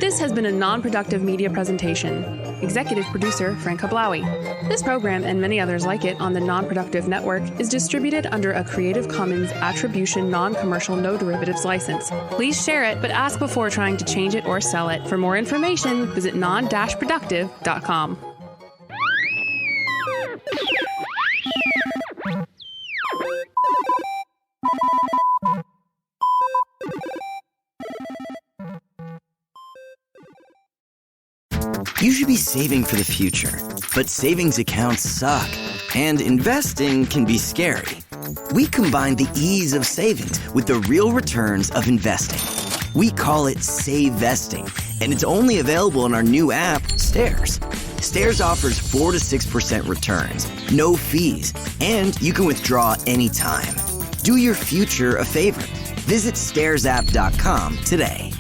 This has been a non-productive media presentation. Executive producer Frank Hablawi. This program and many others like it on the Non-Productive Network is distributed under a Creative Commons Attribution Non-Commercial No Derivatives license. Please share it, but ask before trying to change it or sell it. For more information, visit non-productive.com. You should be saving for the future, but savings accounts suck, and investing can be scary. We combine the ease of savings with the real returns of investing. We call it Save Vesting, and it's only available in our new app, Stairs. Stairs offers 4 to 6% returns, no fees, and you can withdraw anytime. Do your future a favor. Visit stairsapp.com today.